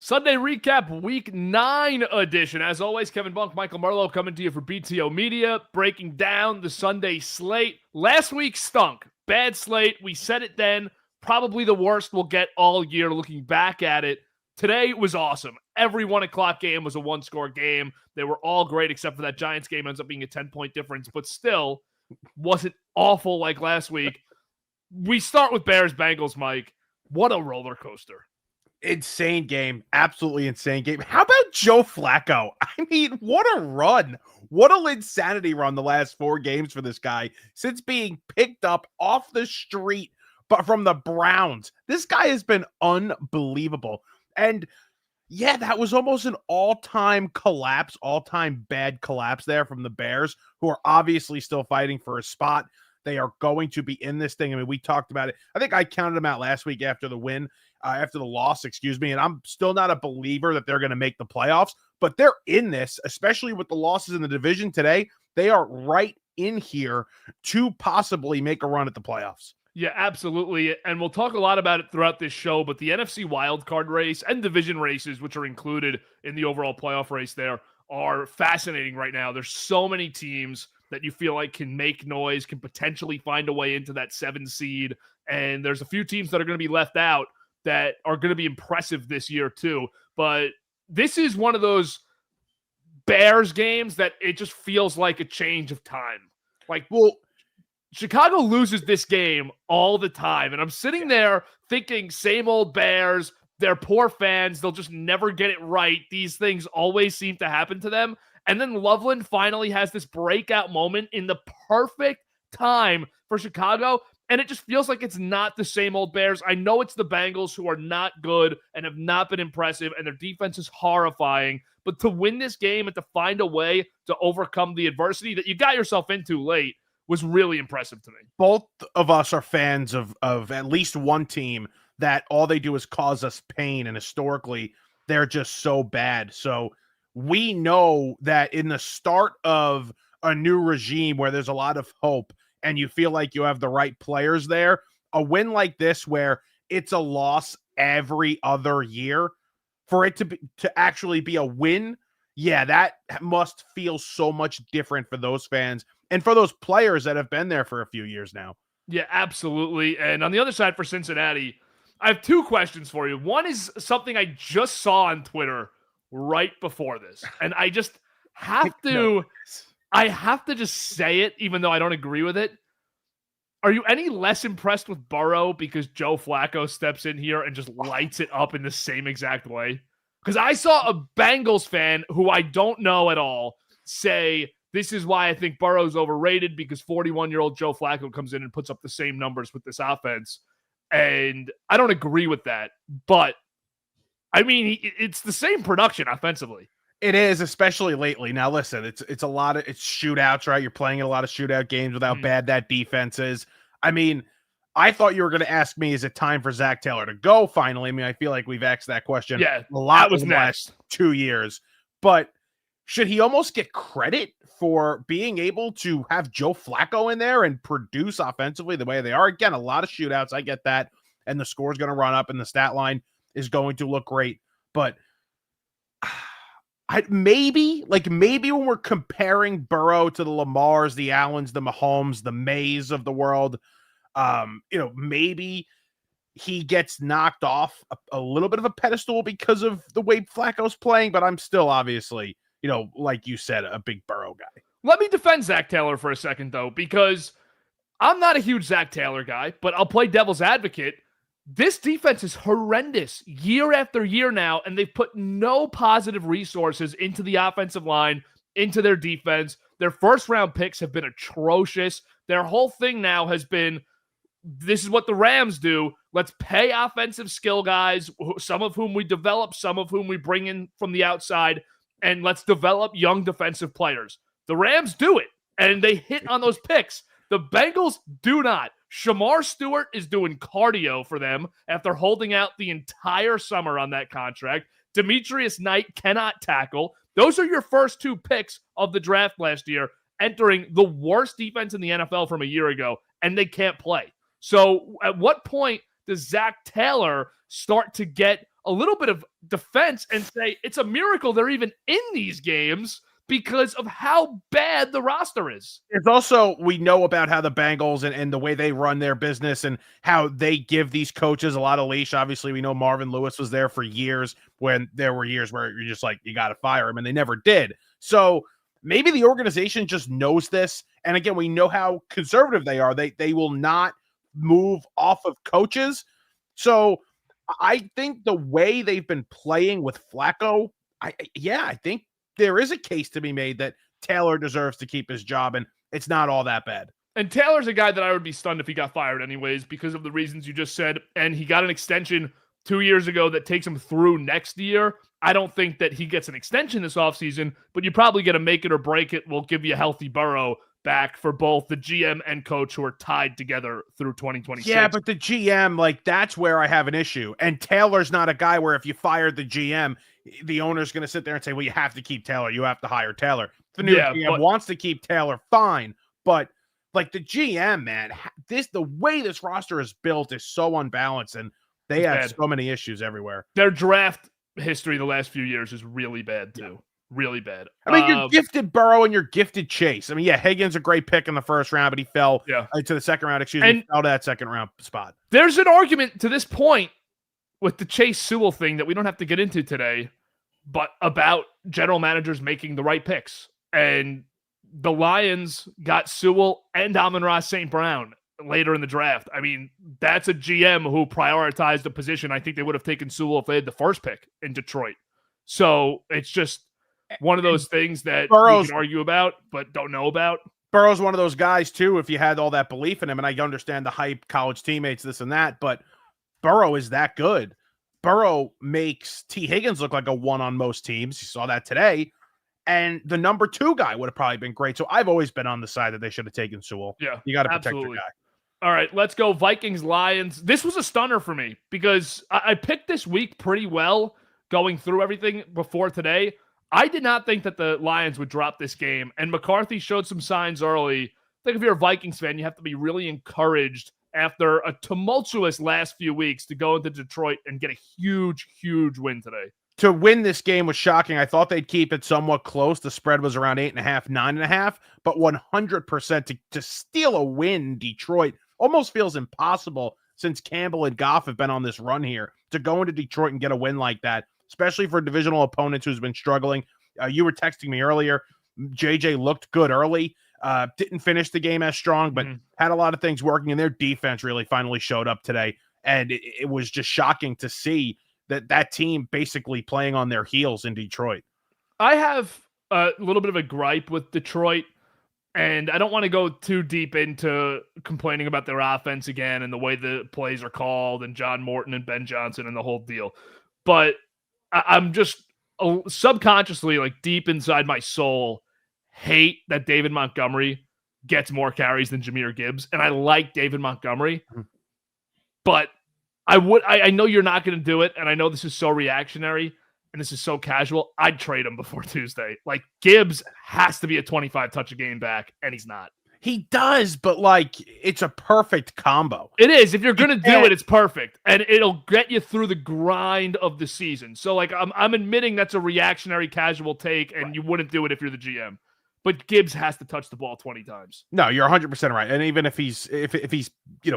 Sunday recap, week 9 edition. As always, Kevin Bunk, Michael Marlowe coming to you for BTO Media, breaking down the Sunday slate. Last week stunk. Bad slate. We said it then. Probably the worst we'll get all year looking back at it. Today was awesome. Every 1 o'clock game was a one-score game. They were all great except for that Giants game ends up being a 10-point difference, but still wasn't awful like last week. We start with Bears-Bengals, Mike. What a roller coaster. Insane game. Absolutely insane game. How about Joe Flacco? I mean, what a run. What an insanity run the last 4 games for this guy since being picked up off the street but from the Browns. This guy has been unbelievable. And yeah, that was almost an all-time collapse, all-time bad collapse there from the Bears, who are obviously still fighting for a spot. They are going to be in this thing. I mean, we talked about it. I think I counted them out last week after the win. After the loss, and I'm still not a believer that they're going to make the playoffs, but they're in this, especially with the losses in the division today. They are right in here to possibly make a run at the playoffs. Yeah, absolutely. And we'll talk a lot about it throughout this show, but the NFC wildcard race and division races, which are included in the overall playoff race there, are fascinating right now. There's so many teams that you feel like can make noise, can potentially find a way into that 7 seed, and there's a few teams that are going to be left out that are going to be impressive this year too. But this is one of those Bears games that it just feels like a change of time. Like, well, Chicago loses this game all the time. And I'm sitting there thinking, same old Bears, they're poor fans. They'll just never get it right. These things always seem to happen to them. And then Loveland finally has this breakout moment in the perfect time for Chicago. And it just feels like it's not the same old Bears. I know it's the Bengals who are not good and have not been impressive, and their defense is horrifying. But to win this game and to find a way to overcome the adversity that you got yourself into late was really impressive to me. Both of us are fans of at least one team that all they do is cause us pain, and historically, they're just so bad. So we know that in the start of a new regime where there's a lot of hope, and you feel like you have the right players there, a win like this where it's a loss every other year, for it to actually be a win, yeah, that must feel so much different for those fans and for those players that have been there for a few years now. Yeah, absolutely. And on the other side for Cincinnati, I have 2 questions for you. One is something I just saw on Twitter right before this, and I just have to... I have to just say it, even though I don't agree with it. Are you any less impressed with Burrow because Joe Flacco steps in here and just lights it up in the same exact way? Because I saw a Bengals fan who I don't know at all say, this is why I think Burrow's overrated, because 41-year-old Joe Flacco comes in and puts up the same numbers with this offense. And I don't agree with that. But, I mean, it's the same production offensively. It is, especially lately. Now, listen, it's a lot of shootouts, right? You're playing in a lot of shootout games with how bad that defense is. I mean, I thought you were going to ask me, is it time for Zach Taylor to go finally? I mean, I feel like we've asked that question a lot in the last 2 years. But should he almost get credit for being able to have Joe Flacco in there and produce offensively the way they are? Again, a lot of shootouts. I get that. And the score's going to run up and the stat line is going to look great. But maybe when we're comparing Burrow to the Lamars, the Allens, the Mahomes, the Mays of the world, maybe he gets knocked off a little bit of a pedestal because of the way Flacco's playing, but I'm still obviously, like you said, a big Burrow guy. Let me defend Zach Taylor for a second, though, because I'm not a huge Zach Taylor guy, but I'll play devil's advocate. This defense is horrendous year after year now, and they've put no positive resources into the offensive line, into their defense. Their first-round picks have been atrocious. Their whole thing now has been, this is what the Rams do. Let's pay offensive skill guys, some of whom we develop, some of whom we bring in from the outside, and let's develop young defensive players. The Rams do it, and they hit on those picks. The Bengals do not. Shamar Stewart is doing cardio for them after holding out the entire summer on that contract. Demetrius Knight cannot tackle. Those are your first 2 picks of the draft last year, entering the worst defense in the NFL from a year ago, and they can't play. So at what point does Zach Taylor start to get a little bit of defense and say it's a miracle they're even in these games because of how bad the roster is. It's also, we know about how the Bengals and the way they run their business and how they give these coaches a lot of leash. Obviously, we know Marvin Lewis was there for years when there were years where you're just like, you got to fire him, and they never did. So maybe the organization just knows this. And again, we know how conservative they are. They will not move off of coaches. So I think the way they've been playing with Flacco, I think there is a case to be made that Taylor deserves to keep his job, and it's not all that bad. And Taylor's a guy that I would be stunned if he got fired anyways because of the reasons you just said, and he got an extension 2 years ago that takes him through next year. I don't think that he gets an extension this offseason, but you probably get to make it or break it. We'll give you a healthy Burrow back for both the GM and coach who are tied together through 2026. Yeah, but the GM, like, that's where I have an issue. And Taylor's not a guy where if you fired the GM, the owner's going to sit there and say, well, you have to keep Taylor. You have to hire Taylor. If the new GM wants to keep Taylor, fine. But like the GM, man, the way this roster is built is so unbalanced, and they have so many issues everywhere. Their draft history the last few years is really bad too. Yeah. Really bad. I mean, you're gifted Burrow and you're gifted Chase. I mean, yeah, Higgins a great pick in the first round, but he fell to the second round. He fell to that second round spot. There's an argument to this point with the Chase Sewell thing that we don't have to get into today, but about general managers making the right picks. And the Lions got Sewell and Amon-Ra St. Brown later in the draft. I mean, that's a GM who prioritized the position. I think they would have taken Sewell if they had the first pick in Detroit. So it's just one of those things that you can argue about, but don't know about. Burrow's one of those guys, too, if you had all that belief in him, and I understand the hype, college teammates, this and that, but Burrow is that good. Burrow makes T. Higgins look like a one on most teams. You saw that today. And the number 2 guy would have probably been great. So I've always been on the side that they should have taken Sewell. Yeah, you got to protect your guy. All right, let's go Vikings, Lions. This was a stunner for me because I picked this week pretty well going through everything before today. I did not think that the Lions would drop this game, and McCarthy showed some signs early. I think if you're a Vikings fan, you have to be really encouraged after a tumultuous last few weeks to go into Detroit and get a huge, huge win today. To win this game was shocking. I thought they'd keep it somewhat close. The spread was around 8.5, 9.5, but 100% to steal a win in Detroit almost feels impossible since Campbell and Goff have been on this run here. To go into Detroit and get a win like that, especially for divisional opponents who's been struggling. You were texting me earlier. JJ looked good early. Didn't finish the game as strong, but had a lot of things working, and their defense really finally showed up today. And it was just shocking to see that team basically playing on their heels in Detroit. I have a little bit of a gripe with Detroit, and I don't want to go too deep into complaining about their offense again and the way the plays are called and John Morton and Ben Johnson and the whole deal. But I'm just subconsciously, like deep inside my soul, hate that David Montgomery gets more carries than Jahmyr Gibbs. And I like David Montgomery, but I know you're not going to do it. And I know this is so reactionary and this is so casual. I'd trade him before Tuesday. Like, Gibbs has to be a 25 touch a game back, and he's not. He does, but like, it's a perfect combo. It is. If you're going to do it, it's perfect. And it'll get you through the grind of the season. So like, I'm admitting that's a reactionary casual take, and you wouldn't do it if you're the GM. But Gibbs has to touch the ball 20 times. No, you're 100% right. And even if he's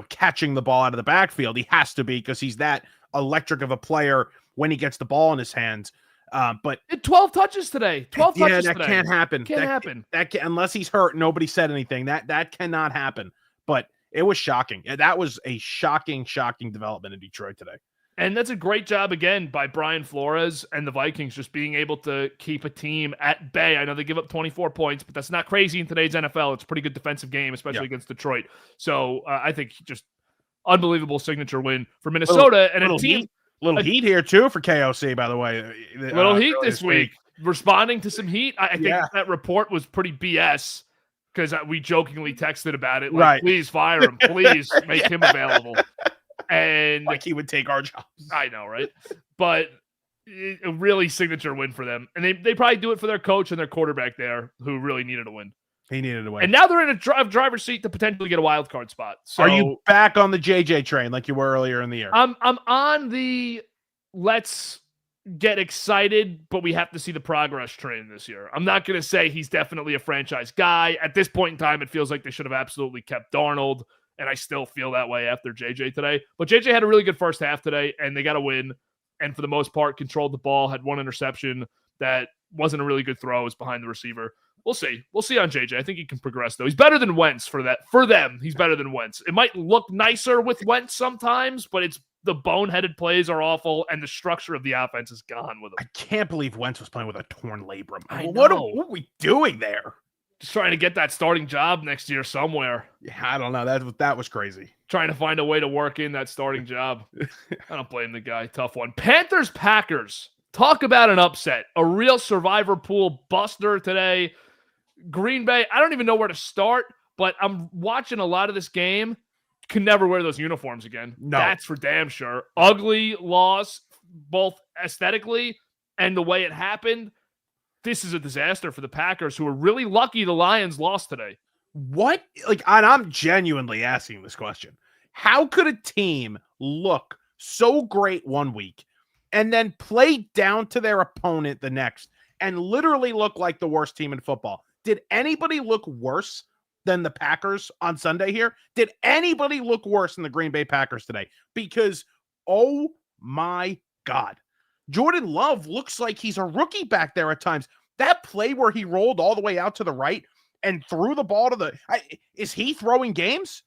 catching the ball out of the backfield, he has to be, because he's that electric of a player when he gets the ball in his hands. But 12 touches today. 12 touches that today. Can't happen. Can't happen. Unless he's hurt, nobody said anything. That cannot happen. But it was shocking. That was a shocking development in Detroit today. And that's a great job, again, by Brian Flores and the Vikings, just being able to keep a team at bay. I know they give up 24 points, but that's not crazy in today's NFL. It's a pretty good defensive game, especially against Detroit. So I think just unbelievable signature win for Minnesota. Little heat here, too, for KOC, by the way. Little heat this week. Responding to some heat. I think that report was pretty BS, because we jokingly texted about it. Like, please fire him. Please make him available. And like he would take our jobs. I know, right? But a really signature win for them. And they probably do it for their coach and their quarterback there, who really needed a win. He needed a win. And now they're in a driver's seat to potentially get a wild card spot. So are you back on the JJ train like you were earlier in the year? I'm on the let's get excited, but we have to see the progress train this year. I'm not going to say he's definitely a franchise guy. At this point in time, it feels like they should have absolutely kept Darnold, and I still feel that way after JJ today. But JJ had a really good first half today, and they got a win, and for the most part, controlled the ball, had one interception that wasn't a really good throw. It was behind the receiver. We'll see. We'll see on JJ. I think he can progress, though. He's better than Wentz for that. For them, he's better than Wentz. It might look nicer with Wentz sometimes, but it's the boneheaded plays are awful, and the structure of the offense is gone with him. I can't believe Wentz was playing with a torn labrum. What are we doing there? Just trying to get that starting job next year somewhere. Yeah, I don't know. That was crazy. Trying to find a way to work in that starting job. I don't blame the guy. Tough one. Panthers, Packers. Talk about an upset. A real survivor pool buster today. Green Bay, I don't even know where to start, but I'm watching a lot of this game. Can never wear those uniforms again. No. That's for damn sure. Ugly loss, both aesthetically and the way it happened. This is a disaster for the Packers, who are really lucky the Lions lost today. What? And I'm genuinely asking this question. How could a team look so great one week and then play down to their opponent the next and literally look like the worst team in football? Did anybody look worse than the Packers on Sunday here? Did anybody look worse than the Green Bay Packers today? Because, oh my God, Jordan Love looks like he's a rookie back there at times. That play where he rolled all the way out to the right and threw the ball to is he throwing games?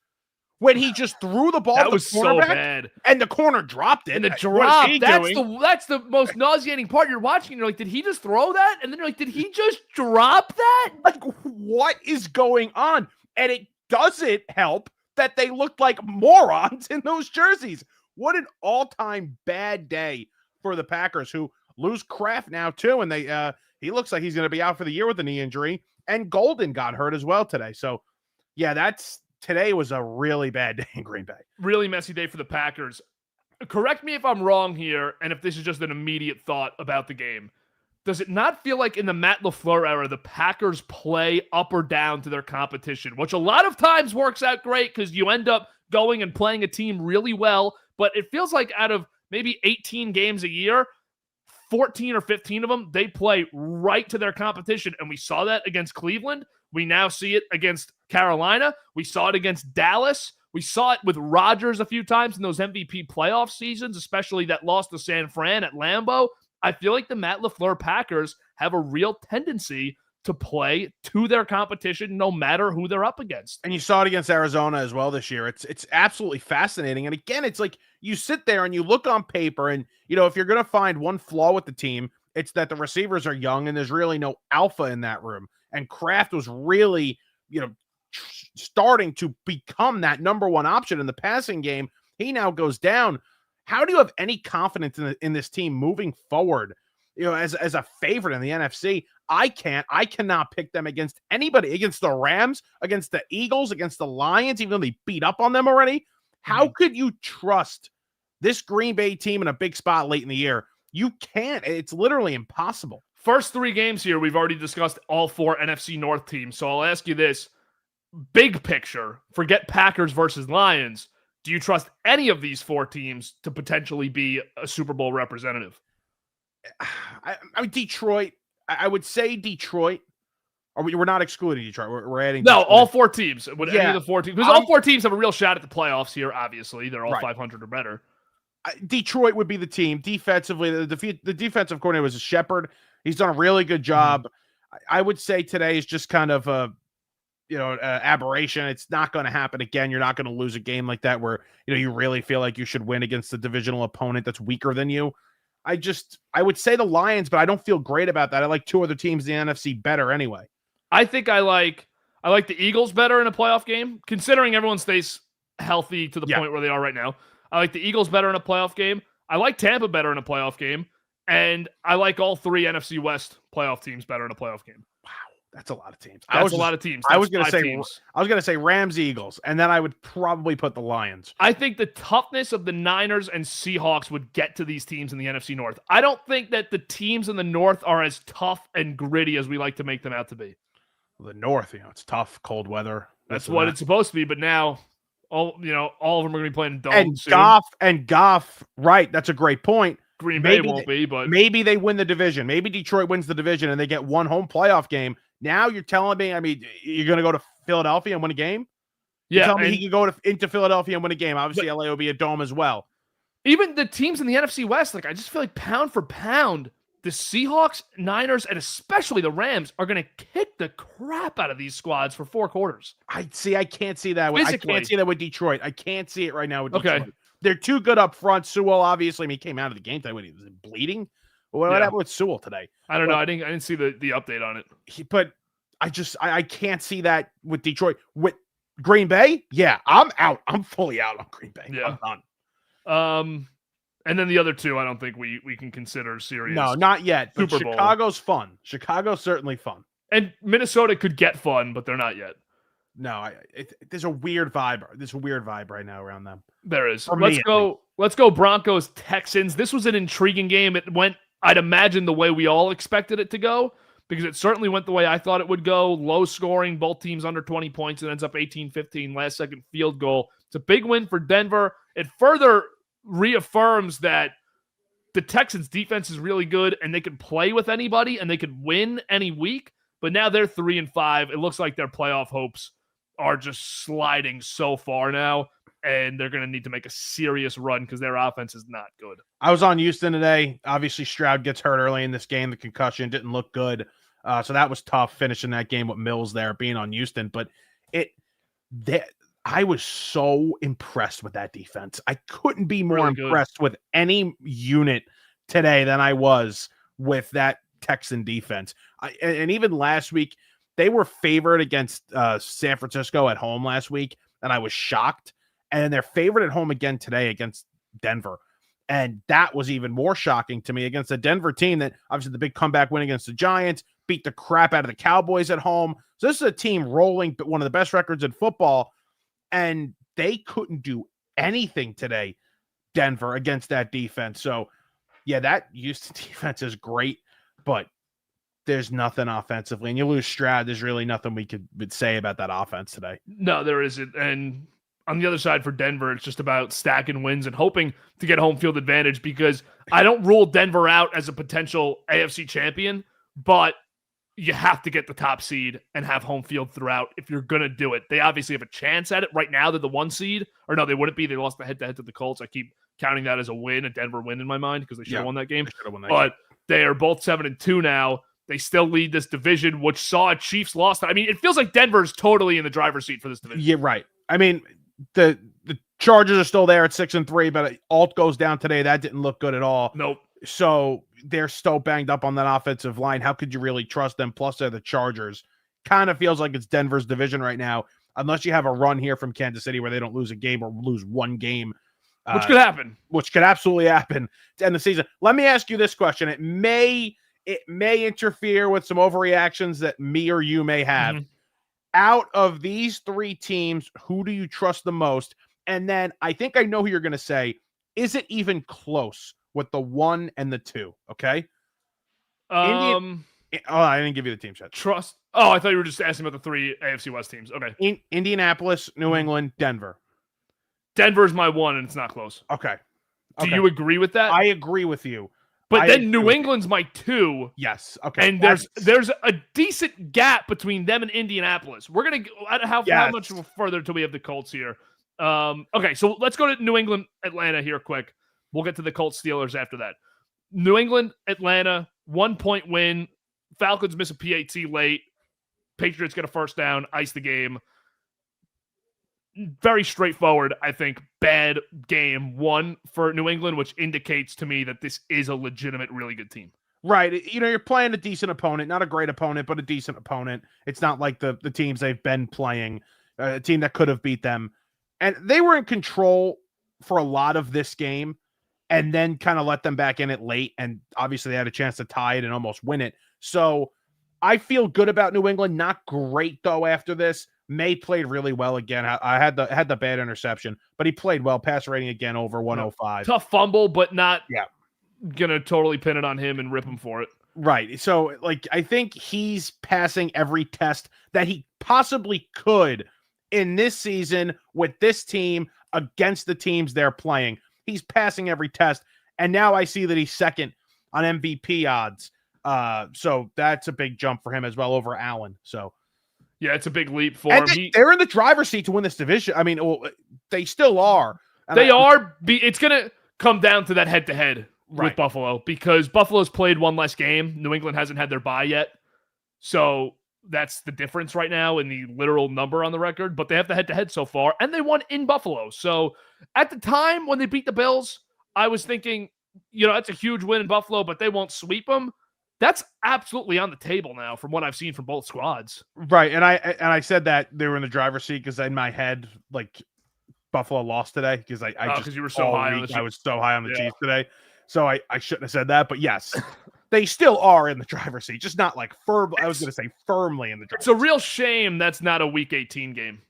When he just threw the ball to the cornerback, so bad. And the corner dropped it. And the drop, that's the most nauseating part. You're watching, you're like, did he just throw that? And then you're like, did he just drop that? Like, what is going on? And it doesn't help that they looked like morons in those jerseys. What an all-time bad day for the Packers, who lose Kraft now too. And he looks like he's going to be out for the year with a knee injury. And Golden got hurt as well today. So, yeah, today was a really bad day in Green Bay. Really messy day for the Packers. Correct me if I'm wrong here, and if this is just an immediate thought about the game. Does it not feel like in the Matt LaFleur era, the Packers play up or down to their competition, which a lot of times works out great because you end up going and playing a team really well, but it feels like out of maybe 18 games a year, 14 or 15 of them, they play right to their competition, and we saw that against Cleveland. We now see it against Carolina. We saw it against Dallas. We saw it with Rodgers a few times in those MVP playoff seasons, especially that loss to San Fran at Lambeau. I feel like the Matt LaFleur Packers have a real tendency to play to their competition no matter who they're up against. And you saw it against Arizona as well this year. It's absolutely fascinating. And again, it's like you sit there and you look on paper and, if you're going to find one flaw with the team, it's that the receivers are young and there's really no alpha in that room. And Kraft was really, starting to become that number one option in the passing game. He now goes down. How do you have any confidence in this team moving forward? As a favorite in the NFC, I cannot pick them against anybody, against the Rams, against the Eagles, against the Lions, even though they beat up on them already. How could you trust this Green Bay team in a big spot late in the year? You can't. It's literally impossible. First 3 games here, we've already discussed all 4 NFC North teams. So I'll ask you this. Big picture, forget Packers versus Lions. Do you trust any of these 4 teams to potentially be a Super Bowl representative? I mean, Detroit. I would say Detroit. We're not excluding Detroit. We're adding. No, Detroit. all 4 teams. Any of the 4 teams. Because all 4 teams have a real shot at the playoffs here, obviously. They're all 500 or better. Detroit would be the team. Defensively, the defensive coordinator was Shepard. He's done a really good job. I would say today is just kind of a aberration. It's not going to happen again. You're not going to lose a game like that where, you really feel like you should win against a divisional opponent that's weaker than you. I would say the Lions, but I don't feel great about that. I like 2 other teams in the NFC better anyway. I think I like the Eagles better in a playoff game, considering everyone stays healthy to the point where they are right now. I like the Eagles better in a playoff game. I like Tampa better in a playoff game. And I like all 3 NFC West playoff teams better in a playoff game. Wow, that's a lot of teams. That's a lot of teams. I was going to say Rams, Eagles, and then I would probably put the Lions. I think the toughness of the Niners and Seahawks would get to these teams in the NFC North. I don't think that the teams in the North are as tough and gritty as we like to make them out to be. The North, it's tough, cold weather. That's what it's supposed to be, but now all of them are going to be playing in domes and Goff, right? That's a great point. Green Bay won't be, but maybe they win the division. Maybe Detroit wins the division and they get one home playoff game. Now you're telling me, I mean, you're going to go to Philadelphia and win a game? You're telling me he could go into Philadelphia and win a game. Obviously, LA will be a dome as well. Even the teams in the NFC West, like I just feel like pound for pound, the Seahawks, Niners, and especially the Rams are going to kick the crap out of these squads for 4 quarters. I can't see that. I can't see that with Detroit. I can't see it right now with Detroit. Okay. They're too good up front. Sewell, obviously, I mean, he came out of the game today when he was bleeding. What happened with Sewell today? I don't know. I didn't see the update on it. But I can't see that with Detroit. With Green Bay, yeah, I'm out. I'm fully out on Green Bay. Yeah. I'm done. And then the other two, I don't think we can consider serious. No, not yet. But Super Bowl. Chicago's fun. Chicago's certainly fun. And Minnesota could get fun, but they're not yet. No, there's a weird vibe. There's a weird vibe right now around them. There is. Let's go Broncos Texans. This was an intriguing game. It went, I'd imagine, the way we all expected it to go, because it certainly went the way I thought it would go. Low scoring, both teams under 20 points. It ends up 18-15, last second field goal. It's a big win for Denver. It further reaffirms that the Texans defense is really good and they can play with anybody and they could win any week. But now they're 3-5. It looks like their playoff hopes are just sliding so far now, and they're going to need to make a serious run because their offense is not good. I was on Houston today. Obviously, Stroud gets hurt early in this game. The concussion didn't look good. So that was tough finishing that game with Mills there, being on Houston. But I was so impressed with that defense. I couldn't be more impressed with any unit today than I was with that Texan defense. And even last week, they were favored against San Francisco at home last week, and I was shocked. And they're favored at home again today against Denver. And that was even more shocking to me against a Denver team that obviously the big comeback win against the Giants, beat the crap out of the Cowboys at home. So this is a team rolling, but one of the best records in football. And they couldn't do anything today, Denver, against that defense. So, yeah, that Houston defense is great, but there's nothing offensively. And you lose Stroud, there's really nothing we would say about that offense today. No, there isn't. And on the other side for Denver, it's just about stacking wins and hoping to get home field advantage, because I don't rule Denver out as a potential AFC champion, but you have to get the top seed and have home field throughout if you're going to do it. They obviously have a chance at it. Right now, they're the 1 seed. Or no, they wouldn't be. They lost the head-to-head to the Colts. I keep counting that as a win, a Denver win in my mind, because they should have won that game. But they are both 7-2 now. They still lead this division, which saw a Chiefs loss. I mean, it feels like Denver's totally in the driver's seat for this division. Yeah, right. I mean, the Chargers are still there at 6-3, but Alt goes down today. That didn't look good at all. Nope. So they're still banged up on that offensive line. How could you really trust them? Plus, they're the Chargers. Kind of feels like it's Denver's division right now, unless you have a run here from Kansas City where they don't lose a game or lose one game. Which could happen. Which could absolutely happen to end the season. Let me ask you this question. It may interfere with some overreactions that me or you may have. Mm-hmm. Out of these 3 teams, who do you trust the most? And then I think I know who you're going to say. Is it even close with the 1 and the 2? Okay. I didn't give you the team set. Trust. Oh, I thought you were just asking about the 3 AFC West teams. Okay. Indianapolis, New England, Denver. Denver's my 1, and it's not close. Okay. Do you agree with that? I agree with you. But then New England's my 2. Yes. Okay. And there's a decent gap between them and Indianapolis. We're gonna how much further till we have the Colts here. Okay, so let's go to New England, Atlanta here quick. We'll get to the Colts Steelers after that. New England, Atlanta, 1-point win. Falcons miss a PAT late. Patriots get a first down, ice the game. Very straightforward, I think. Bad game 1 for New England, which indicates to me that this is a legitimate, really good team. Right. You know, you're playing a decent opponent, not a great opponent, but a decent opponent. It's not like the teams they've been playing, a team that could have beat them. And they were in control for a lot of this game and then kind of let them back in it late. And obviously they had a chance to tie it and almost win it. So I feel good about New England. Not great, though, after this. May played really well again. I had the bad interception, but he played well. Pass rating again over 105. Tough fumble, but not gonna totally pin it on him and rip him for it. Right. So, I think he's passing every test that he possibly could in this season with this team against the teams they're playing. He's passing every test. And now I see that he's second on MVP odds. So that's a big jump for him as well over Allen. So yeah, it's a big leap for him. They're in the driver's seat to win this division. I mean, well, they still are. It's going to come down to that head-to-head with Buffalo because Buffalo's played one less game. New England hasn't had their bye yet. So that's the difference right now in the literal number on the record. But they have the head-to-head so far, and they won in Buffalo. So at the time when they beat the Bills, I was thinking, that's a huge win in Buffalo, but they won't sweep them. That's absolutely on the table now from what I've seen from both squads. Right. And I said that they were in the driver's seat because in my head, like, Buffalo lost today because because you were so high on the Chiefs. I was so high on the Chiefs today. So I shouldn't have said that. But yes, they still are in the driver's seat, just not like firmly. I was going to say firmly in the driver's seat. It's a real shame that's not a Week 18 game.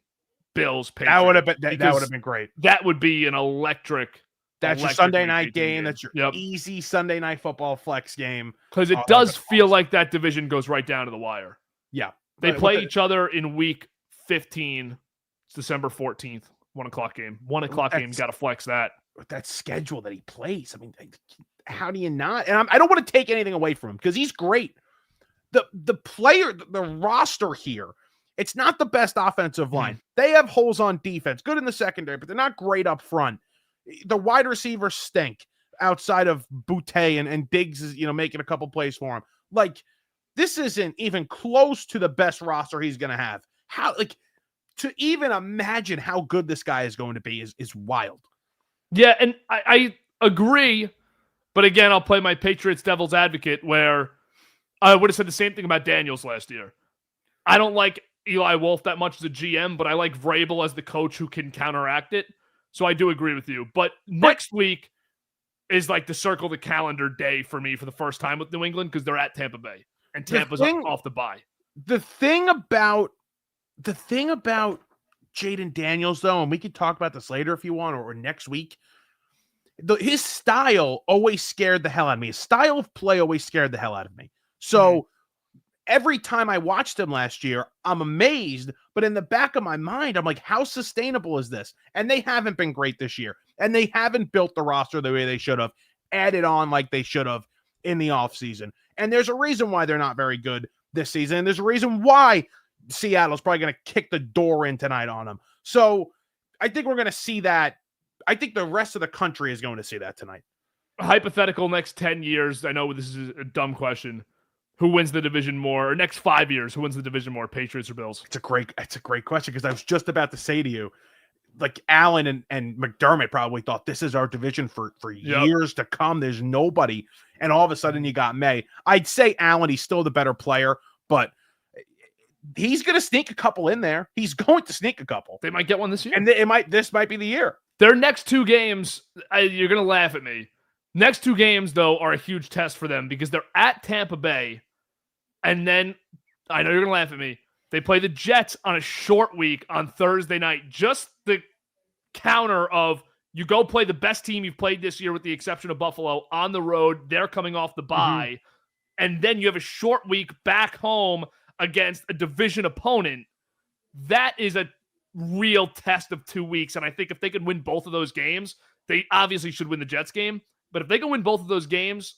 Bills, Patriots. That would have been great. That would be an electric. That's your Sunday night game. That's your easy Sunday night football flex game. Because it does feel like that division goes right down to the wire. Yeah. They play each other in Week 15. It's December 14th. 1 o'clock game. 1 o'clock game. Got to flex that. That schedule that he plays. I mean, how do you not? And I don't want to take anything away from him because he's great. The player, the roster here, it's not the best offensive line. They have holes on defense. Good in the secondary, but they're not great up front. The wide receivers stink outside of Boutte and Diggs is, making a couple plays for him. Like, this isn't even close to the best roster he's going to have. To even imagine how good this guy is going to be is wild. Yeah, and I agree, but again, I'll play my Patriots devil's advocate where I would have said the same thing about Daniels last year. I don't like Eli Wolf that much as a GM, but I like Vrabel as the coach who can counteract it. So I do agree with you. But next week is like the circle the calendar day for me for the first time with New England because they're at Tampa Bay. And Tampa's off the bye. The thing about Jaden Daniels, though, and we could talk about this later if you want, or next week, his style always scared the hell out of me. His style of play always scared the hell out of me. So every time I watched him last year, I'm amazed, but in the back of my mind, I'm like, how sustainable is this? And they haven't been great this year, and they haven't built the roster the way they should have, added on like they should have in the offseason. And there's a reason why they're not very good this season, and there's a reason why Seattle's probably going to kick the door in tonight on them. So I think we're going to see that. I think the rest of the country is going to see that tonight. Hypothetical next 10 years. I know this is a dumb question. Who wins the division more? Or next 5 years, who wins the division more, Patriots or Bills? It's a great question because I was just about to say to you, like Allen and McDermott probably thought this is our division for years to come. There's nobody. And all of a sudden you got May. I'd say Allen, he's still the better player, but he's going to sneak a couple in there. He's going to sneak a couple. They might get one this year. And this might be the year. Their next two games, you're going to laugh at me. Next two games, though, are a huge test for them because they're at Tampa Bay. And then, I know you're going to laugh at me, they play the Jets on a short week on Thursday night. Just the counter of you go play the best team you've played this year with the exception of Buffalo on the road. They're coming off the bye. And then you have a short week back home against a division opponent. That is a real test of 2 weeks. And I think if they could win both of those games, they obviously should win the Jets game. But if they can win both of those games,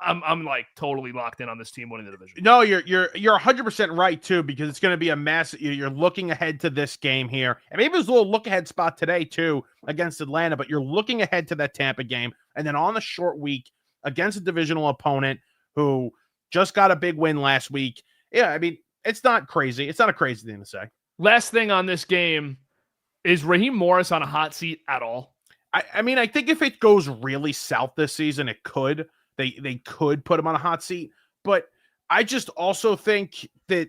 I'm like totally locked in on this team winning the division. No, you're 100% right too, because it's going to be a mess. You're looking ahead to this game here, and maybe there's a little look ahead spot today too against Atlanta. But you're looking ahead to that Tampa game, and then on the short week against a divisional opponent who just got a big win last week. Yeah, I mean it's not crazy. It's not a crazy thing to say. Last thing on this game is Raheem Morris on a hot seat at all? I mean, I think if it goes really south this season, it could. They could put him on a hot seat, but I just also think that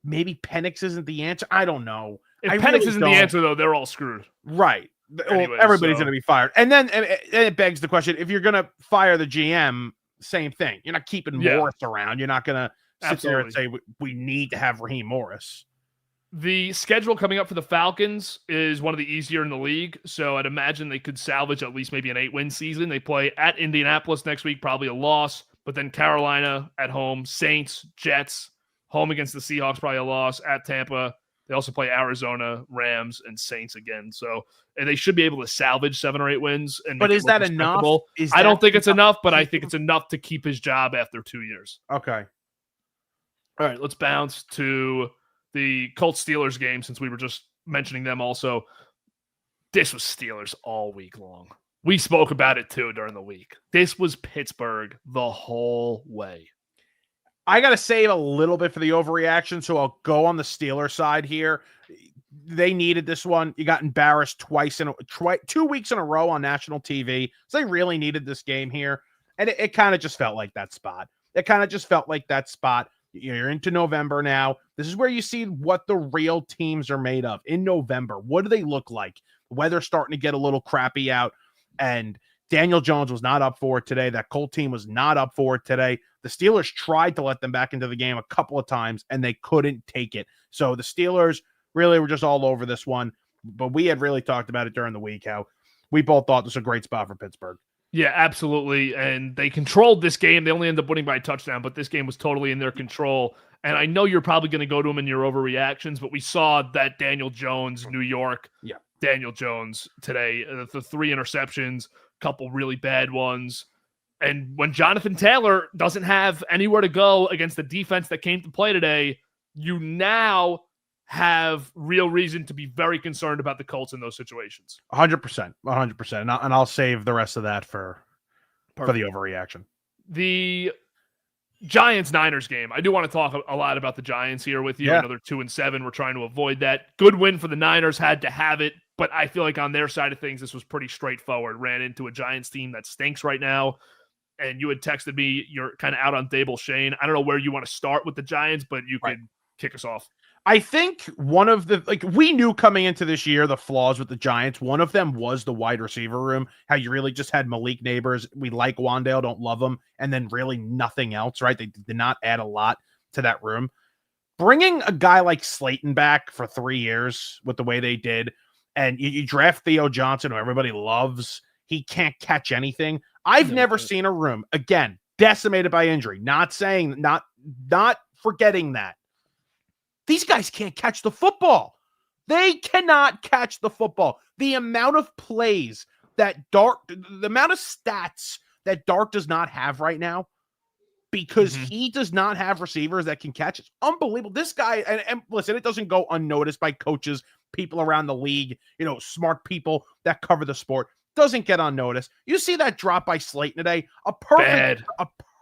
maybe Penix isn't the answer. I don't know. If Penix isn't the answer, though, they're all screwed. Right. Anyways, everybody's going to be fired. And then it begs the question, if you're going to fire the GM, same thing. You're not keeping Morris around. You're not going to sit there and say, we need to have Raheem Morris. The schedule coming up for the Falcons is one of the easier in the league, so I'd imagine they could salvage at least maybe an 8-win season. They play at Indianapolis next week, probably a loss, but then Carolina at home, Saints, Jets, home against the Seahawks, probably a loss, at Tampa. They also play Arizona, Rams, and Saints again. So, and they should be able to salvage 7 or 8 wins. And But make is it look that enough? respectable. I don't think it's enough, but I think it's enough to keep his job after 2 years. Okay. All right, let's bounce to the Colts Steelers game since we were just mentioning them also. This was Steelers all week long. We spoke about it too during the week. This was Pittsburgh the whole way. I got to save a little bit for the overreaction, so I'll go on the Steelers side here. They needed this one. You got embarrassed 2 weeks in a row on national TV. So they really needed this game here. And it kind of just felt like that spot. You're into November now. This is where you see what the real teams are made of in November. What do they look like? The weather's starting to get a little crappy out, and Daniel Jones was not up for it today. That Colt team was not up for it today. The Steelers tried to let them back into the game a couple of times, and they couldn't take it. So the Steelers really were just all over this one. But we had really talked about it during the week, how we both thought this was a great spot for Pittsburgh. Yeah, absolutely. And they controlled this game. They only ended up winning by a touchdown, but this game was totally in their control. And I know you're probably going to go to them in your overreactions, but we saw that Daniel Jones, New York, Daniel Jones today, the 3 interceptions, couple really bad ones. And when Jonathan Taylor doesn't have anywhere to go against the defense that came to play today, you now have real reason to be very concerned about the Colts in those situations. 100%. And I'll save the rest of that for the overreaction. The Giants-Niners game. I do want to talk a lot about the Giants here with you. Another 2-7. We're trying to avoid that. Good win for the Niners. Had to have it. But I feel like on their side of things, this was pretty straightforward. Ran into a Giants team that stinks right now. And you had texted me, you're kind of out on Dable Shane. I don't know where you want to start with the Giants, but you could kick us off. I think one of the, we knew coming into this year, the flaws with the Giants. One of them was the wide receiver room, how you really just had Malik Neighbors. We like Wandale, don't love him. And then really nothing else, right? They did not add a lot to that room. Bringing a guy like Slayton back for 3 years with the way they did, and you draft Theo Johnson, who everybody loves. He can't catch anything. I've never seen a room, again, decimated by injury. Not forgetting that. These guys can't catch the football. They cannot catch the football. The amount of plays that the amount of stats that Dart does not have right now, because he does not have receivers that can catch. It's unbelievable. This guy, and listen, it doesn't go unnoticed by coaches, people around the league, smart people that cover the sport. Doesn't get unnoticed. You see that drop by Slayton today? A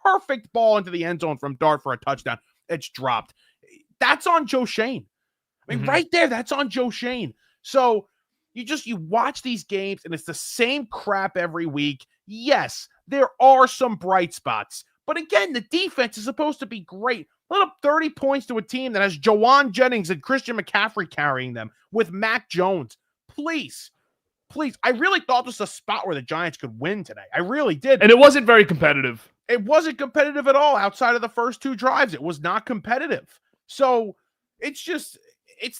perfect ball into the end zone from Dart for a touchdown. It's dropped. That's on Joe Shane. I mean, right there, that's on Joe Shane. So you watch these games, and it's the same crap every week. Yes, there are some bright spots. But again, the defense is supposed to be great. Let up 30 points to a team that has Jawan Jennings and Christian McCaffrey carrying them with Mac Jones. Please. I really thought this was a spot where the Giants could win today. I really did. And it wasn't very competitive. It wasn't competitive at all outside of the first 2 drives. It was not competitive. So it's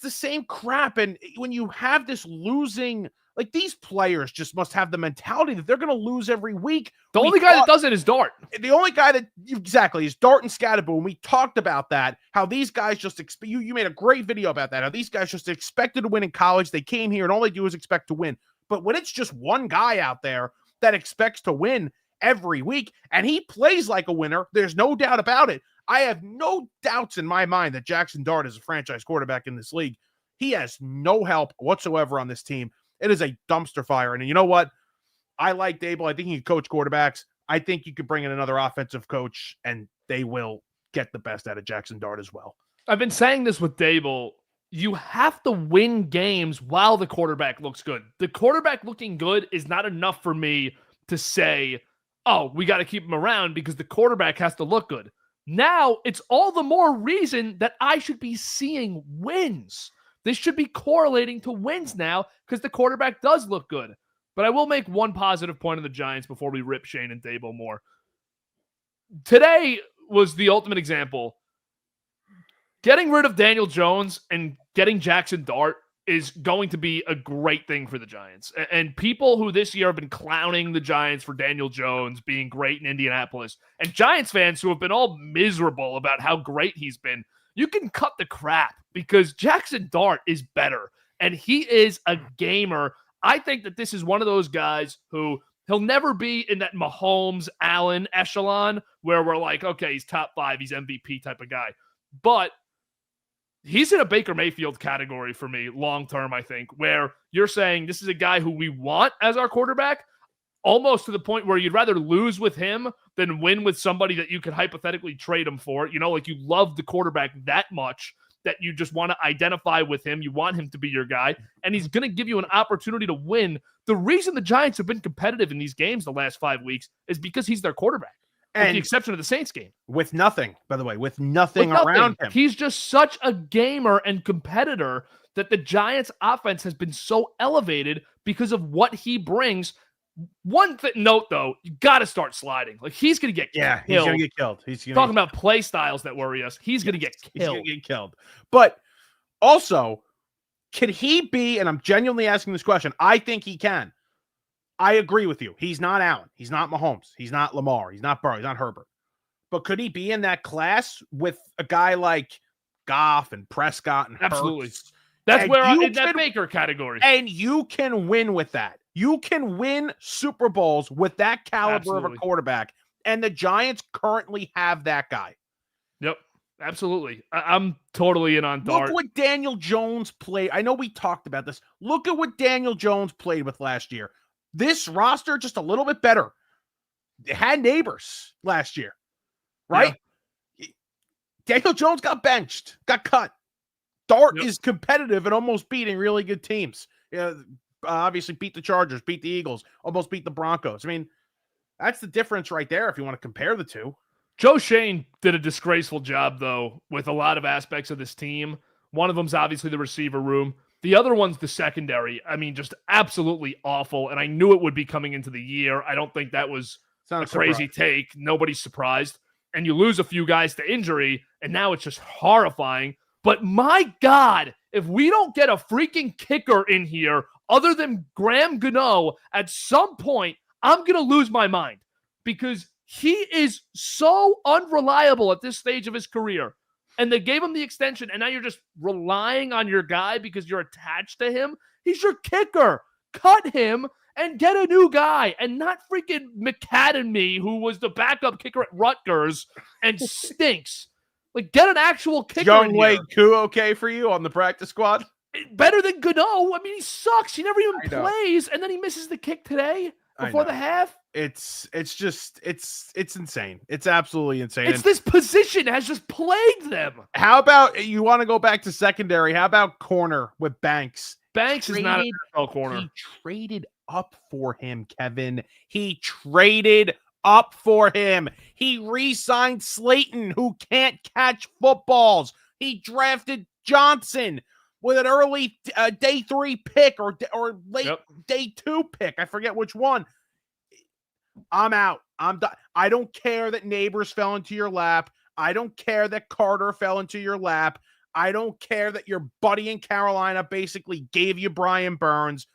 the same crap. And when you have this losing, these players just must have the mentality that they're going to lose every week. The only guy that does it is Dart. The only guy that is Dart and Scadaboo. And we talked about that, how these guys just you made a great video about that, how these guys just expected to win in college. They came here and all they do is expect to win. But when it's just one guy out there that expects to win every week, and he plays like a winner, there's no doubt about it. I have no doubts in my mind that Jackson Dart is a franchise quarterback in this league. He has no help whatsoever on this team. It is a dumpster fire. And you know what? I like Dable. I think he can coach quarterbacks. I think you could bring in another offensive coach, and they will get the best out of Jackson Dart as well. I've been saying this with Dable. You have to win games while the quarterback looks good. The quarterback looking good is not enough for me to say, oh, we got to keep him around because the quarterback has to look good. Now it's all the more reason that I should be seeing wins. This should be correlating to wins now because the quarterback does look good. But I will make one positive point of the Giants before we rip Shane and Dable more. Today was the ultimate example. Getting rid of Daniel Jones and getting Jackson Dart is going to be a great thing for the Giants. And people who this year have been clowning the Giants for Daniel Jones being great in Indianapolis, and Giants fans who have been all miserable about how great he's been, you can cut the crap because Jackson Dart is better, and he is a gamer. I think that this is one of those guys who he'll never be in that Mahomes, Allen echelon where we're like, okay, he's top 5, he's MVP type of guy. But he's in a Baker Mayfield category for me long-term, I think, where you're saying this is a guy who we want as our quarterback, almost to the point where you'd rather lose with him than win with somebody that you could hypothetically trade him for. You know, like you love the quarterback that much that you just want to identify with him. You want him to be your guy, and he's going to give you an opportunity to win. The reason the Giants have been competitive in these games the last 5 weeks is because he's their quarterback. With the exception of the Saints game. With nothing, by the way, with nothing around him. He's just such a gamer and competitor that the Giants offense has been so elevated because of what he brings. One note, though, you got to start sliding. Like, he's going to get killed. He's going to get killed. Talking about play styles that worry us. He's going to get killed. He's going to get killed. But also, can he be, and I'm genuinely asking this question, I think he can. I agree with you. He's not Allen. He's not Mahomes. He's not Lamar. He's not Burrow. He's not Herbert. But could he be in that class with a guy like Goff and Prescott and Absolutely. Hurts? That's and where I'm in that Baker category. And you can win with that. You can win Super Bowls with that caliber Absolutely. of a quarterback. And the Giants currently have that guy. Yep. Absolutely. I'm totally in on Dart. Look what Daniel Jones played. I know we talked about this. Look at what Daniel Jones played with last year. This roster just a little bit better. It had neighbors last year, right? Yeah. Daniel Jones got benched, got cut. Dart is competitive and almost beating really good teams. Obviously beat the Chargers, beat the Eagles, almost beat the Broncos. I mean, that's the difference right there if you want to compare the two. Joe Shane did a disgraceful job, though, with a lot of aspects of this team. One of them's obviously the receiver room. The other one's the secondary. I mean, just absolutely awful. And I knew it would be coming into the year. I don't think that was a crazy take. Nobody's surprised. And you lose a few guys to injury, and now it's just horrifying. But my God, if we don't get a freaking kicker in here other than Graham Gano, at some point, I'm going to lose my mind because he is so unreliable at this stage of his career. And they gave him the extension, and now you're just relying on your guy because you're attached to him. He's your kicker. Cut him and get a new guy, and not freaking McAdamy, who was the backup kicker at Rutgers and stinks. Like, get an actual kicker. Younghoe Koo okay for you on the practice squad? Better than Gano. I mean, he sucks. He never even plays, and then he misses the kick today before the half. It's insane. It's absolutely insane. It's this position has just plagued them. How about, you want to go back to secondary? How about corner with Banks? Banks is not an NFL corner. He traded up for him, Kevin. He traded up for him. He re-signed Slayton, who can't catch footballs. He drafted Johnson with an early day 3 pick or late day 2 pick. I forget which one. I'm out. I'm done. I don't care that Neighbors fell into your lap. I don't care that Carter fell into your lap. I don't care that your buddy in Carolina basically gave you Brian Burns.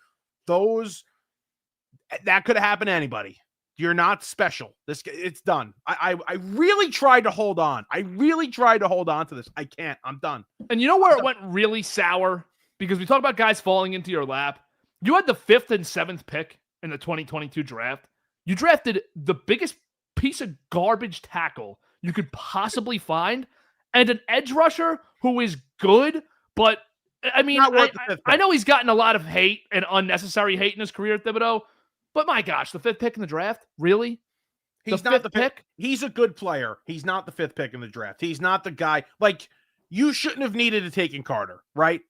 That could have happened to anybody. You're not special. It's done. I really tried to hold on. I really tried to hold on to this. I can't. I'm done. And you know where it went really sour? Because we talk about guys falling into your lap. You had the 5th and 7th pick in the 2022 draft. You drafted the biggest piece of garbage tackle you could possibly find and an edge rusher who is good, but I mean, I know he's gotten a lot of hate and unnecessary hate in his career at Thibodeau, but my gosh, the 5th pick in the draft? Really? He's not the pick. He's a good player. He's not the 5th pick in the draft. He's not the guy. Like, you shouldn't have needed to take in Carter, right?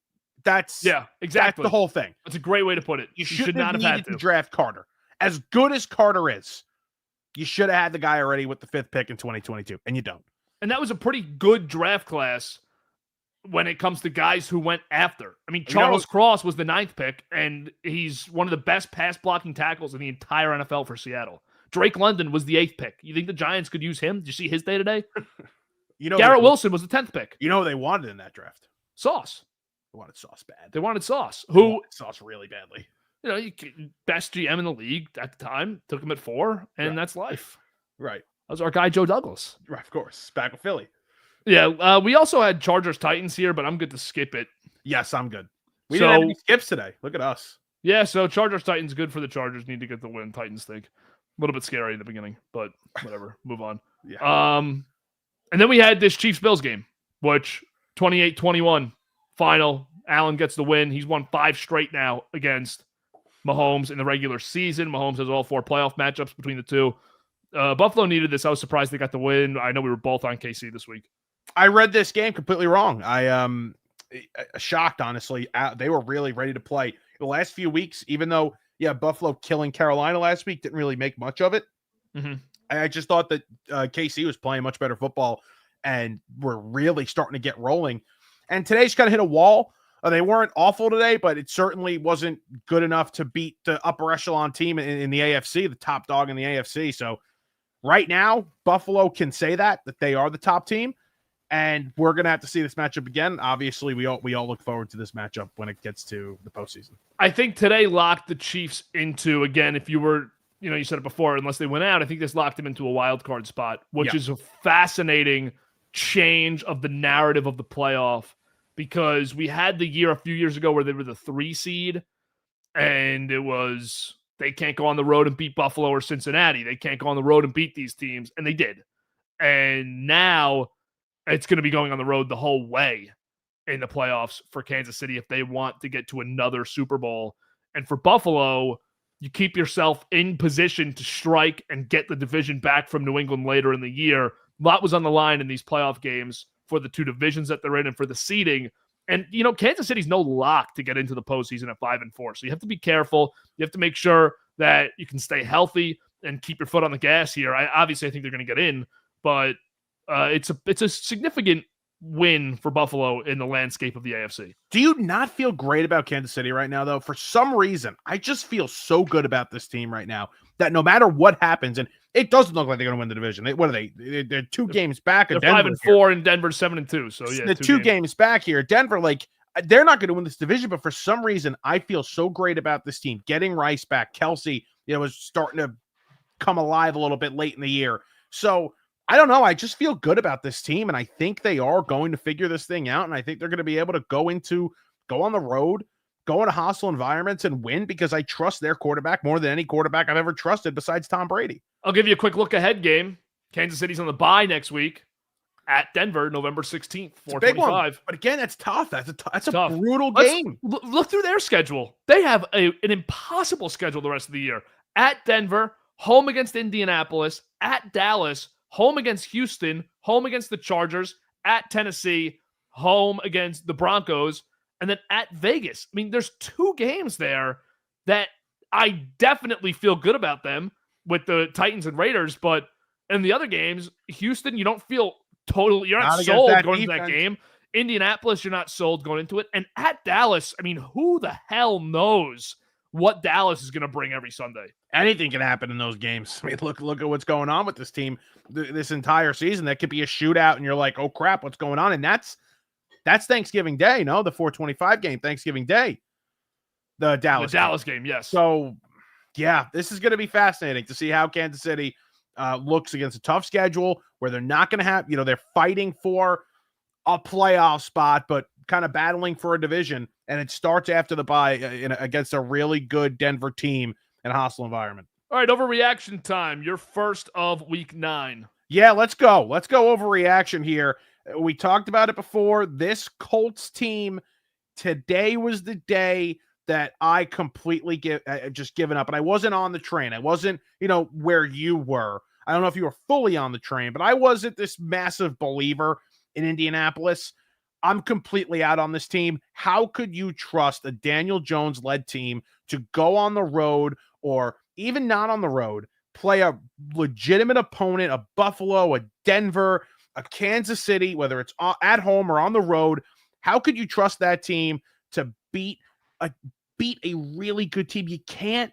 That's exactly. That's the whole thing. That's a great way to put it. You should not have had to draft Carter. As good as Carter is, you should have had the guy already with the 5th pick in 2022, and you don't. And that was a pretty good draft class when it comes to guys who went after. I mean, Charles Cross was the 9th pick, and he's one of the best pass-blocking tackles in the entire NFL for Seattle. Drake London was the 8th pick. You think the Giants could use him? Did you see his day today? Garrett Wilson was the 10th pick. You know who they wanted in that draft? Sauce. They wanted Sauce bad. They wanted Sauce. Sauce really badly. You know, best GM in the league at the time, took him at 4, and that's life. Right. That was our guy, Joe Douglas. Right, of course. Back with Philly. Yeah, we also had Chargers Titans here, but I'm good to skip it. Yes, I'm good. We didn't have any skips today. Look at us. Yeah, so Chargers Titans, good for the Chargers. Need to get the win. Titans think a little bit scary in the beginning, but whatever. Move on. Yeah. And then we had this Chiefs Bills game, which 28-21 final. Allen gets the win. He's won 5 straight now against Mahomes in the regular season. Mahomes has all 4 playoff matchups between the two. Buffalo needed this. I was surprised they got the win. I know we were both on KC this week. I read this game completely wrong. I shocked, honestly. They were really ready to play. The last few weeks, even though, Buffalo killing Carolina last week didn't really make much of it. Mm-hmm. I just thought that KC was playing much better football and were really starting to get rolling. And today's kind of hit a wall. They weren't awful today, but it certainly wasn't good enough to beat the upper echelon team in the AFC, the top dog in the AFC. So right now, Buffalo can say that they are the top team. And we're going to have to see this matchup again. Obviously, we all look forward to this matchup when it gets to the postseason. I think today locked the Chiefs into, again, if you were, you said it before, unless they went out, I think this locked them into a wild card spot, which is a fascinating change of the narrative of the playoff, because we had the year a few years ago where they were the 3 seed, and it was they can't go on the road and beat Buffalo or Cincinnati. They can't go on the road and beat these teams, and they did. And now it's going to be going on the road the whole way in the playoffs for Kansas City if they want to get to another Super Bowl. And for Buffalo, you keep yourself in position to strike and get the division back from New England later in the year. A lot was on the line in these playoff games for the 2 divisions that they're in and for the seeding. And, Kansas City's no lock to get into the postseason at 5-4. So you have to be careful. You have to make sure that you can stay healthy and keep your foot on the gas here. I think they're going to get in, but it's a significant win for Buffalo in the landscape of the AFC. Do you not feel great about Kansas City right now, though? For some reason, I just feel so good about this team right now that no matter what happens, and it doesn't look like they're going to win the division. What are they? They're 2 games back. They're 5-4, and Denver's 7-2. So yeah, the 2 games back here. Denver, they're not going to win this division, but for some reason, I feel so great about this team. Getting Rice back, Kelsey, was starting to come alive a little bit late in the year. So I don't know. I just feel good about this team, and I think they are going to figure this thing out, and I think they're going to be able to go on the road, go into hostile environments and win, because I trust their quarterback more than any quarterback I've ever trusted besides Tom Brady. I'll give you a quick look-ahead game. Kansas City's on the bye next week at Denver, November 16th, 4:25. But again, that's tough. That's a tough. Brutal game. Look through their schedule. They have an impossible schedule the rest of the year. At Denver, home against Indianapolis, at Dallas, home against Houston, home against the Chargers, at Tennessee, home against the Broncos, and then at Vegas. I mean, there's 2 games there that I definitely feel good about them with the Titans and Raiders, but in the other games, Houston, you don't feel you're not sold going into that game. Indianapolis, you're not sold going into it. And at Dallas, I mean, who the hell knows what Dallas is going to bring every Sunday? Anything can happen in those games. I mean, look at what's going on with this team this entire season. That could be a shootout, and you're like, oh crap, what's going on? And that's Thanksgiving Day, no? The 4:25 game, Thanksgiving Day. The Dallas game, yes. So, yeah, this is going to be fascinating to see how Kansas City looks against a tough schedule where they're not going to have, they're fighting for a playoff spot, but kind of battling for a division. And it starts after the bye against a really good Denver team in a hostile environment. All right, overreaction time. Your first of week 9. Yeah, let's go. Let's go overreaction here. We talked about it before. This Colts team, today was the day that I completely just given up. And I wasn't on the train. I wasn't, where you were. I don't know if you were fully on the train, but I wasn't this massive believer in Indianapolis. I'm completely out on this team. How could you trust a Daniel Jones-led team to go on the road, or even not on the road, play a legitimate opponent, a Buffalo, a Denver, a Kansas City, whether it's at home or on the road? How could you trust that team to beat a really good team? You can't.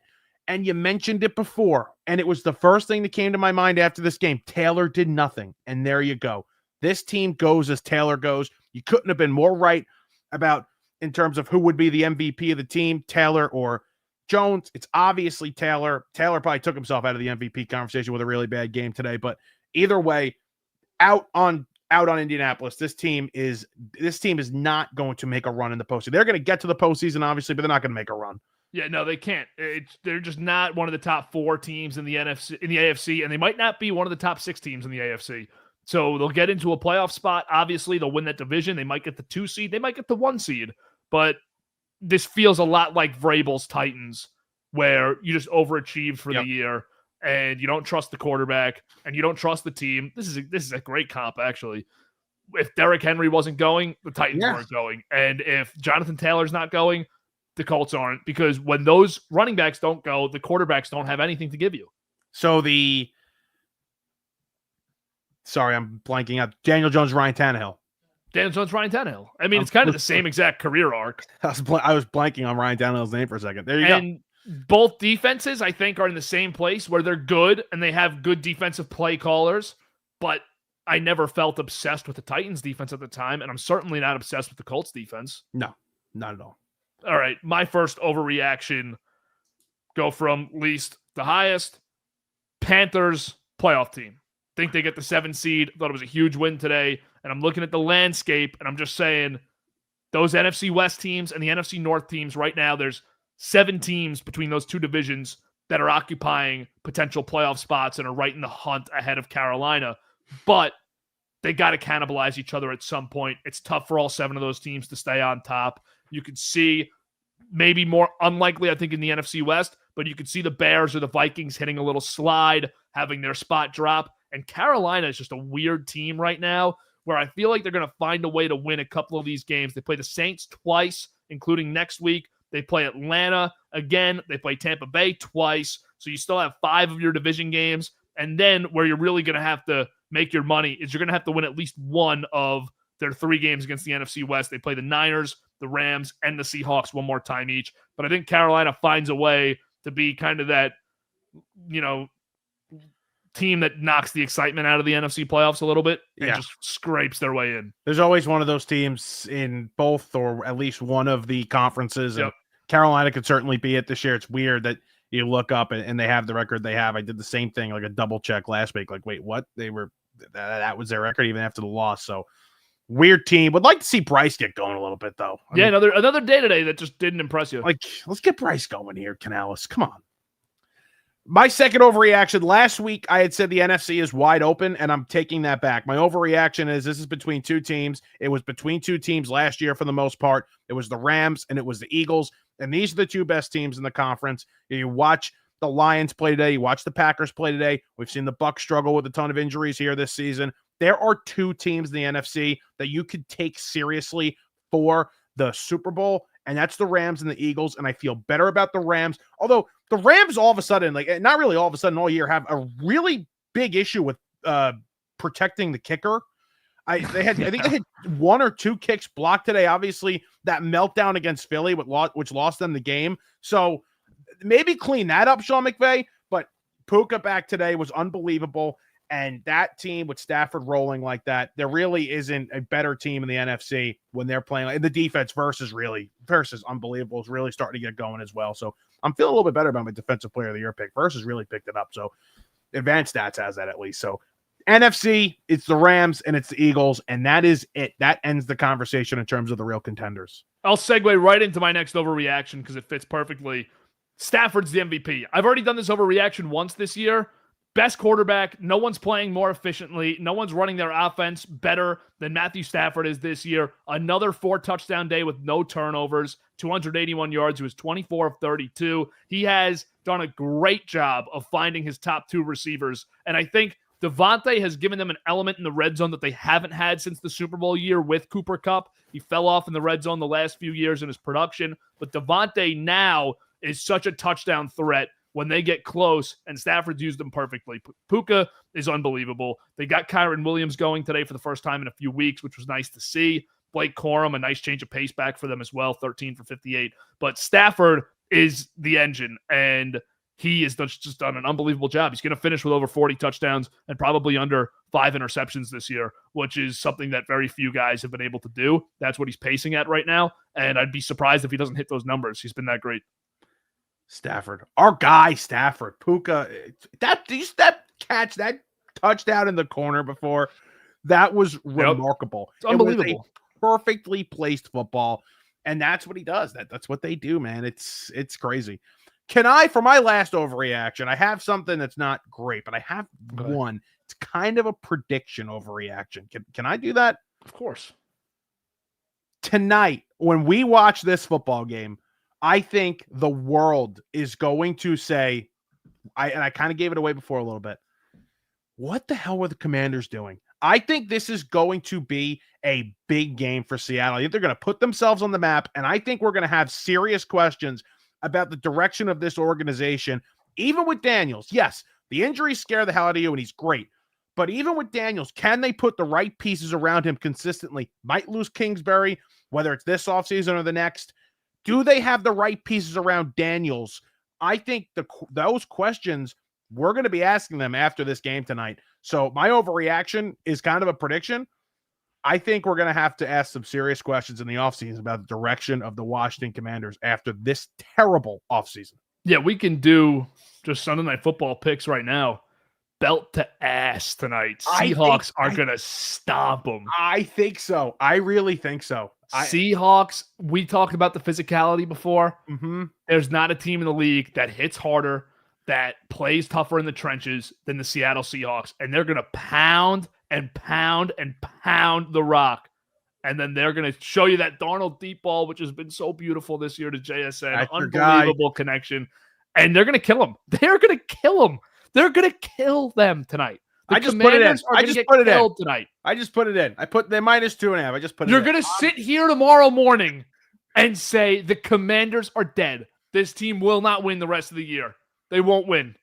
And you mentioned it before, and it was the first thing that came to my mind after this game. Taylor did nothing, and there you go. This team goes as Taylor goes. You couldn't have been more right about in terms of who would be the MVP of the team, Taylor or Jones. It's obviously Taylor. Taylor probably took himself out of the MVP conversation with a really bad game today, but either way, out on out on Indianapolis. This team is not going to make a run in the postseason. They're going to get to the postseason, obviously, but they're not going to make a run. Yeah, no, they can't. They're just not one of the top 4 teams in the AFC, and they might not be one of the top 6 teams in the AFC. So they'll get into a playoff spot. Obviously, they'll win that division. They might get the 2 seed. They might get the 1 seed. But this feels a lot like Vrabel's Titans, where you just overachieved for the year, and you don't trust the quarterback, and you don't trust the team. This is a great comp, actually. If Derrick Henry wasn't going, the Titans weren't going. And if Jonathan Taylor's not going, the Colts aren't. Because when those running backs don't go, the quarterbacks don't have anything to give you. So sorry, I'm blanking out. Daniel Jones, Ryan Tannehill. Daniel Jones, Ryan Tannehill. I mean, it's kind of the same exact career arc. I was blanking on Ryan Tannehill's name for a second. There you go. Both defenses, I think, are in the same place where they're good and they have good defensive play callers, but I never felt obsessed with the Titans defense at the time, and I'm certainly not obsessed with the Colts defense. No, not at all. All right, my first overreaction, go from least to highest. Panthers playoff team. Think they get the 7 seed. Thought it was a huge win today, and I'm looking at the landscape, and I'm just saying those NFC West teams and the NFC North teams right now, there's 7 teams between those 2 divisions that are occupying potential playoff spots and are right in the hunt ahead of Carolina. But they got to cannibalize each other at some point. It's tough for all 7 of those teams to stay on top. You could see maybe more unlikely, I think, in the NFC West, but you could see the Bears or the Vikings hitting a little slide, having their spot drop. And Carolina is just a weird team right now where I feel like they're going to find a way to win a couple of these games. They play the Saints twice, including next week. They play Atlanta again. They play Tampa Bay twice. So you still have 5 of your division games. And then where you're really going to have to make your money is you're going to have to win at least 1 of their 3 games against the NFC West. They play the Niners, the Rams, and the Seahawks one more time each. But I think Carolina finds a way to be kind of that, team that knocks the excitement out of the NFC playoffs a little bit and just scrapes their way in. There's always one of those teams in both or at least one of the conferences. And Carolina could certainly be it this year. It's weird that you look up and they have the record they have. I did the same thing, like a double check last week. Like, wait, what? That was their record even after the loss. So weird team. Would like to see Bryce get going a little bit, though. I mean, another day today that just didn't impress you. Like, let's get Bryce going here, Canales. Come on. My second overreaction, last week I had said the NFC is wide open, and I'm taking that back. My overreaction is this is between 2 teams. It was between 2 teams last year for the most part. It was the Rams and it was the Eagles, and these are the 2 best teams in the conference. You watch the Lions play today. You watch the Packers play today. We've seen the Bucs struggle with a ton of injuries here this season. There are 2 teams in the NFC that you could take seriously for the Super Bowl, and that's the Rams and the Eagles, and I feel better about the Rams. Although the Rams all of a sudden, like not really all of a sudden all year, have a really big issue with protecting the kicker. I think they had 1 or 2 kicks blocked today. Obviously, that meltdown against Philly, which lost them the game. So maybe clean that up, Sean McVay. But Puka back today was unbelievable. And that team with Stafford rolling like that, there really isn't a better team in the NFC when they're playing. Like, the defense versus unbelievable is really starting to get going as well. So I'm feeling a little bit better about my defensive player of the year pick. Versus really picked it up. So Advanced Stats has that at least. So NFC, it's the Rams and it's the Eagles, and that is it. That ends the conversation in terms of the real contenders. I'll segue right into my next overreaction because it fits perfectly. Stafford's the MVP. I've already done this overreaction once this year. Best quarterback. No one's playing more efficiently. No one's running their offense better than Matthew Stafford is this year. Another 4-touchdown day with no turnovers, 281 yards. He was 24 of 32. He has done a great job of finding his top 2 receivers. And I think Devontae has given them an element in the red zone that they haven't had since the Super Bowl year with Cooper Kupp. He fell off in the red zone the last few years in his production. But Devontae now is such a touchdown threat when they get close, and Stafford's used them perfectly. Puka is unbelievable. They got Kyron Williams going today for the first time in a few weeks, which was nice to see. Blake Corum, a nice change of pace back for them as well, 13 for 58. But Stafford is the engine, and he has just done an unbelievable job. He's going to finish with over 40 touchdowns and probably under 5 interceptions this year, which is something that very few guys have been able to do. That's what he's pacing at right now, and I'd be surprised if he doesn't hit those numbers. He's been that great. Stafford, our guy Stafford, Puka, that touchdown in the corner before That was remarkable. It's unbelievable. Perfectly placed football, and that's what he does. That's what they do, man. It's crazy. Can I, for my last overreaction, I have something that's not great, but I have one. It's kind of a prediction overreaction. Can I do that? Of course. Tonight, when we watch this football game, I think the world is going to say, and I kind of gave it away before a little bit, what the hell were the Commanders doing? I think this is going to be a big game for Seattle. I think they're going to put themselves on the map, and I think we're going to have serious questions about the direction of this organization, even with Daniels. Yes, the injuries scare the hell out of you, and he's great. But even with Daniels, can they put the right pieces around him consistently? Might lose Kingsbury, whether it's this offseason or the next. Do they have the right pieces around Daniels? I think those questions, we're going to be asking them after this game tonight. So my overreaction is kind of a prediction. I think we're going to have to ask some serious questions in the offseason about the direction of the Washington Commanders after this terrible offseason. Yeah, we can do just Sunday Night Football picks right now. Belt to ass tonight. Seahawks are going to stomp them. I think so. I really think so. Seahawks, we talked about the physicality before. Mm-hmm. There's not a team in the league that hits harder, that plays tougher in the trenches than the Seattle Seahawks. And they're going to pound and pound and pound the rock. And then they're going to show you that Darnold deep ball, which has been so beautiful this year to JSN. Unbelievable connection. And they're going to kill him. They're going to kill him. They're going to kill them tonight. I just put it in. I just put it in tonight. I just put it in. I put the -2.5. I just put it in. You're going to sit here tomorrow morning and say the Commanders are dead. This team will not win the rest of the year. They won't win.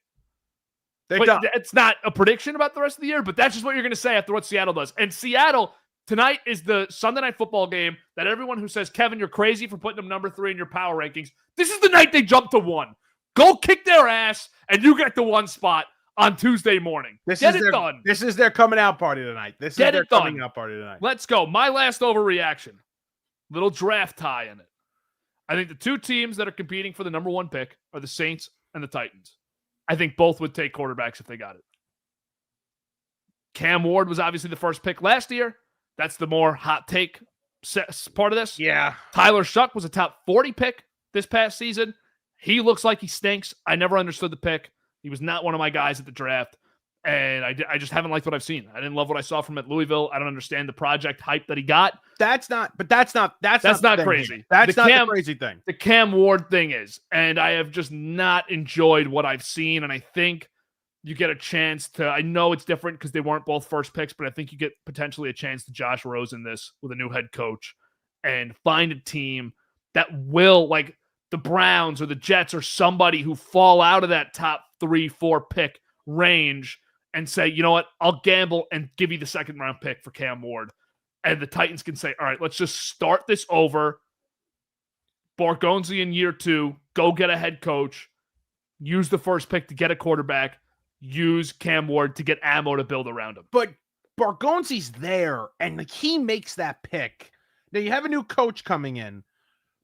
It's not a prediction about the rest of the year, but that's just what you're going to say after what Seattle does. And Seattle, tonight is the Sunday Night Football game that everyone who says, Kevin, you're crazy for putting them number 3 in your power rankings. This is the night they jump to 1. Go kick their ass, and you get the 1 spot on Tuesday morning. Get it done. This is their coming out party tonight. Coming out party tonight. Let's go. My last overreaction. Little draft tie in it. I think the 2 teams that are competing for the number 1 pick are the Saints and the Titans. I think both would take quarterbacks if they got it. Cam Ward was obviously the first pick last year. That's the more hot take part of this. Yeah. Tyler Shuck was a top 40 pick this past season. He looks like he stinks. I never understood the pick. He was not one of my guys at the draft, and I just haven't liked what I've seen. I didn't love what I saw from at Louisville. I don't understand the project hype that he got. That's not crazy. That's not the crazy thing. The Cam Ward thing is, and I have just not enjoyed what I've seen, and I think you get a chance to, I know it's different because they weren't both first picks, but I think you get potentially a chance to Josh Rosen this with a new head coach and find a team that will, like, the Browns or the Jets or somebody who fall out of that top 3-4 pick range and say, you know what, I'll gamble and give you the 2nd round pick for Cam Ward. And the Titans can say, all right, let's just start this over. Bargonzi in year 2, go get a head coach, use the first pick to get a quarterback, use Cam Ward to get ammo to build around him. But Bargonzi's there, and like he makes that pick. Now you have a new coach coming in.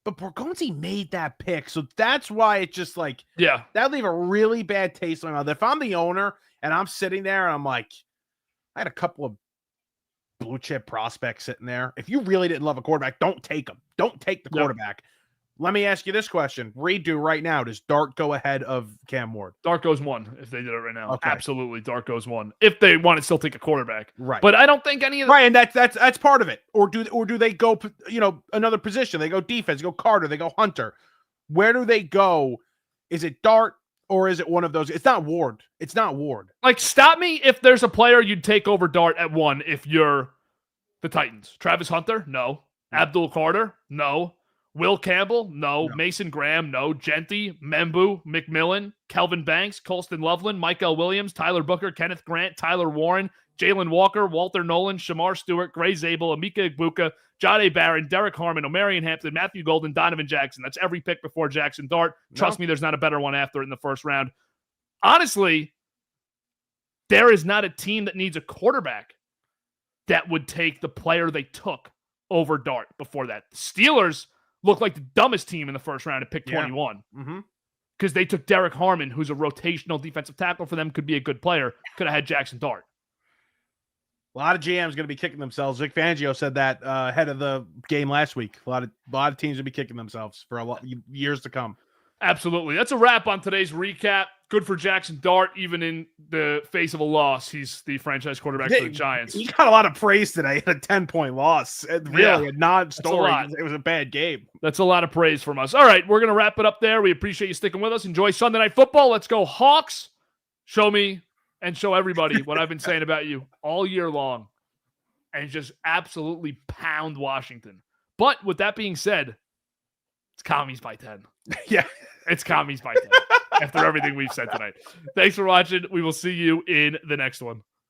But Bargonzi made that pick, so that's why it's just like, yeah, that'd leave a really bad taste in my mouth. If I'm the owner and I'm sitting there and I'm like, I had a couple of blue chip prospects sitting there. If you really didn't love a quarterback, don't take them. Don't take the quarterback. Let me ask you this question. Redo right now. Does Dart go ahead of Cam Ward? Dart goes 1 if they did it right now. Okay. Absolutely. Dart goes 1 if they want to still take a quarterback. Right. But I don't think any of right, and that's part of it. Or do they go, another position? They go defense, they go Carter, they go Hunter. Where do they go? Is it Dart or is it one of those? It's not Ward. It's not Ward. Like, stop me if there's a player you'd take over Dart at 1 if you're the Titans. Travis Hunter? No. Abdul Carter? No. Will Campbell? No. Mason Graham? No. Genty, Membu, McMillan, Kelvin Banks, Colston Loveland, Michael Williams, Tyler Booker, Kenneth Grant, Tyler Warren, Jalen Walker, Walter Nolan, Shamar Stewart, Gray Zabel, Amika Ibuka, Jade Barron, Derek Harmon, Omarion Hampton, Matthew Golden, Donovan Jackson. That's every pick before Jackson Dart. Trust me, there's not a better one after it in the first round. Honestly, there is not a team that needs a quarterback that would take the player they took over Dart before that. The Steelers looked like the dumbest team in the first round at pick 21. Because they took Derek Harmon, who's a rotational defensive tackle for them, could be a good player, could have had Jackson Dart. A lot of GMs going to be kicking themselves. Vic Fangio said that ahead of the game last week. A lot of teams will be kicking themselves for a lot years to come. Absolutely. That's a wrap on today's recap. Good for Jackson Dart, even in the face of a loss. He's the franchise quarterback for the Giants. He got a lot of praise today in a 10-point loss. Really, a non-story. It was a bad game. That's a lot of praise from us. All right, we're going to wrap it up there. We appreciate you sticking with us. Enjoy Sunday Night Football. Let's go Hawks. Show me and show everybody what I've been saying about you all year long. And just absolutely pound Washington. But with that being said, it's commies by 10. Yeah. It's commies by 10 after everything we've said tonight. Thanks for watching. We will see you in the next one.